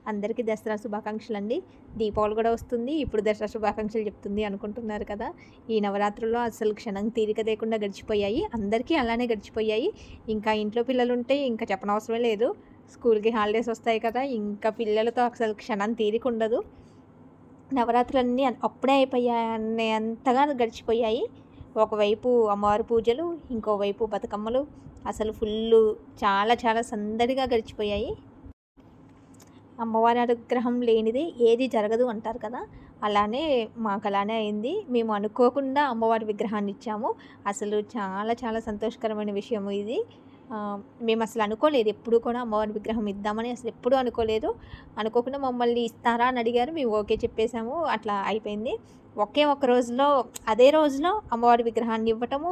అందరికీ దసరా శుభాకాంక్షలు అండి. దీపావళి కూడా వస్తుంది. ఇప్పుడు దసరా శుభాకాంక్షలు చెప్తుంది అనుకుంటున్నారు కదా! ఈ నవరాత్రుల్లో అసలు క్షణం తీరిక లేకుండా గడిచిపోయాయి. అందరికీ అలానే గడిచిపోయాయి. ఇంకా ఇంట్లో పిల్లలుంటే ఇంకా చెప్పనవసరమే లేదు. స్కూల్‌కి హాలిడేస్ వస్తాయి కదా! ఇంకా పిల్లలతో అసలు క్షణం తీరిక ఉండదు. నవరాత్రులన్నీ అప్పుడే అయిపోయాయనేంతగా గడిచిపోయాయి. ఒకవైపు అమ్మవారి పూజలు, ఇంకోవైపు బతుకమ్మలు. అసలు చాలా చాలా సందడిగా గడిచిపోయాయి. అమ్మవారి అనుగ్రహం లేనిదే ఏది జరగదు అంటారు కదా! అలానే మాకలానే అయింది. మేము అనుకోకుండా అమ్మవారి విగ్రహాన్ని ఇచ్చాము. అసలు చాలా చాలా సంతోషకరమైన విషయం ఇది. మేమసలు అనుకోలేదు. ఎప్పుడు కూడా అమ్మవారి విగ్రహం ఇద్దామని అసలెప్పుడూ అనుకోలేదు. అనుకోకుండా మమ్మల్ని ఇస్తారా అని అడిగారు. మేము ఓకే చెప్పేసాము. అట్లా అయిపోయింది. ఒకే ఒక రోజులో అదే రోజులో అమ్మవారి విగ్రహాన్ని ఇవ్వటము.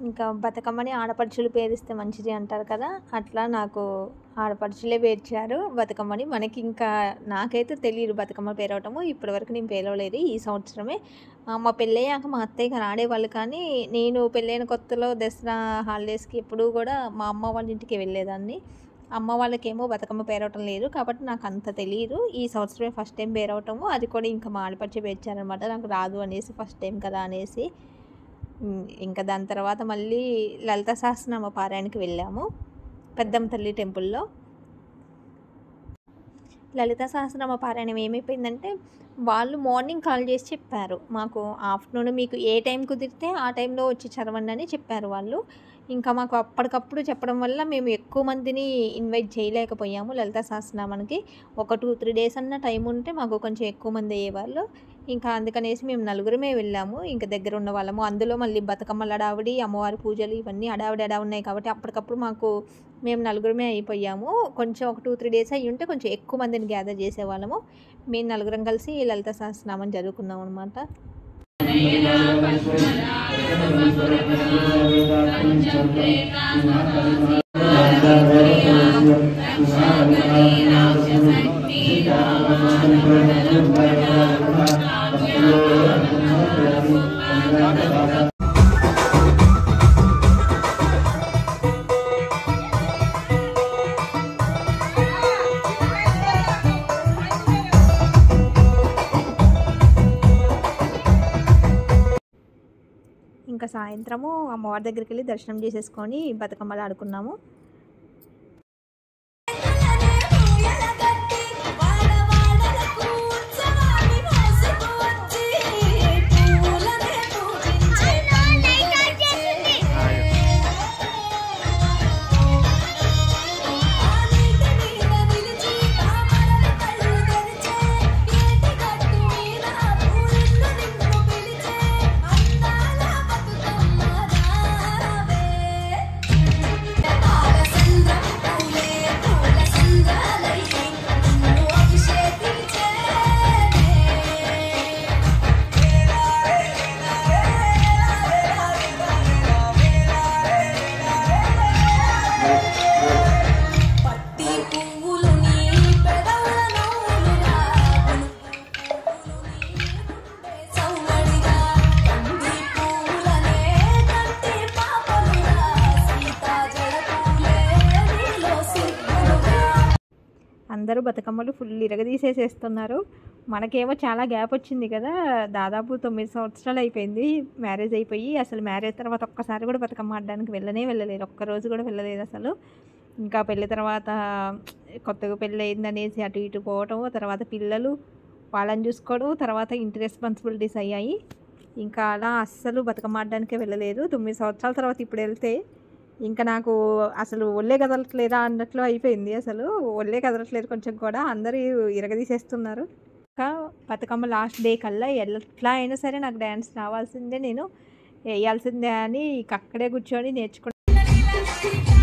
ఇంకా బతుకమ్మని ఆడపడుచులు పేరిస్తే మంచిది అంటారు కదా! అట్లా నాకు ఆడపడుచులే పేర్చారు బతుకమ్మని. మనకి ఇంకా నాకైతే తెలీదు బతుకమ్మ పేరవటము. ఇప్పటివరకు నేను పేరవలేదు. ఈ సంవత్సరమే మా పెళ్ళయ్యాక మా అత్తయ్య గారు ఆడేవాళ్ళు. కానీ నేను పెళ్ళైన కొత్తలో దసరా హాలిడేస్‌కి ఎప్పుడూ కూడా మా అమ్మ వాళ్ళ ఇంటికి వెళ్ళేదాన్ని. అమ్మ వాళ్ళకేమో బతుకమ్మ పేరవటం లేదు. కాబట్టి నాకంత తెలీదు. ఈ సంవత్సరమే ఫస్ట్ టైం పేరవటము. అది కూడా ఇంకా మా ఆడపడుచే పేర్చారనమాట. నాకు రాదు అనేసి, ఫస్ట్ టైం కదా అనేసి. ఇంకా దాని తర్వాత మళ్ళీ లలిత సహస్రనామ పారాయణకి వెళ్ళాము పెద్దమ్మ తల్లి టెంపుల్లో. లలిత సహస్రనామ పారాయణం ఏమైపోయిందంటే, వాళ్ళు మార్నింగ్ కాల్ చేసి చెప్పారు మాకు, ఆఫ్టర్నూన్ మీకు ఏ టైం కుదిరితే ఆ టైంలో వచ్చి చదవండి అని చెప్పారు వాళ్ళు. ఇంకా మాకు అప్పటికప్పుడు చెప్పడం వల్ల మేము ఎక్కువ మందిని ఇన్వైట్ చేయలేకపోయాము లలిత సహస్రనామానికి. ఒక 2-3 డేస్ అన్న టైం ఉంటే మాకు కొంచెం ఎక్కువ మంది అయ్యేవాళ్ళు. ఇంకా అందుకనేసి మేము నలుగురమే వెళ్ళాము. ఇంకా దగ్గర ఉన్న వాళ్ళము. అందులో మళ్ళీ బతుకమ్మల హడావిడి, అమ్మవారి పూజలు ఇవన్నీ హడావిడి ఉన్నాయి కాబట్టి అప్పటికప్పుడు మేము నలుగురమే అయిపోయాము. కొంచెం ఒక 2-3 డేస్ అయ్యుంటే కొంచెం ఎక్కువ మందిని గ్యాదర్ చేసేవాళ్ళము. మేము నలుగురం కలిసి లలిత సహస్రనామం చదువుకున్నాం అనమాట. ఇంకా సాయంత్రము అమ్మవారి దగ్గరికి వెళ్ళి దర్శనం చేసేసుకొని బతుకమ్మలు ఆడుకున్నాము. అందరూ బతుకమ్మలు ఫుల్ ఇరగదీసేసేస్తున్నారు. మనకేమో చాలా గ్యాప్ వచ్చింది కదా! దాదాపు 9 సంవత్సరాలు అయిపోయింది మ్యారేజ్ అయిపోయి. అసలు మ్యారేజ్ తర్వాత ఒక్కసారి కూడా బతుకమ్మ ఆడడానికి వెళ్ళలేదు. ఒక్కరోజు కూడా వెళ్ళలేదు అసలు. ఇంకా పెళ్ళి తర్వాత కొత్తగా పెళ్ళయిందనేసి అటు ఇటు పోవటము, తర్వాత పిల్లలు వాళ్ళని చూసుకోవడం, తర్వాత ఇంటి రెస్పాన్సిబిలిటీస్ అయ్యాయి. ఇంకా అలా అస్సలు బతుకమ్మ ఆడడానికే వెళ్ళలేదు. 9 సంవత్సరాల తర్వాత ఇప్పుడు వెళ్తే ఇంకా నాకు అసలు ఒళ్ళే కదలట్లేదా అన్నట్లు అయిపోయింది. అసలు ఒళ్ళే కదలట్లేదు కొంచెం కూడా. అందరూ ఇరగదీసేస్తున్నారు. ఇంకా బతుకమ్మ లాస్ట్ డే కల్లా ఎట్లా అయినా సరే నాకు డ్యాన్స్ రావాల్సిందే, నేను వేయాల్సిందే అని ఇక అక్కడే కూర్చొని నేర్చుకుంటాను.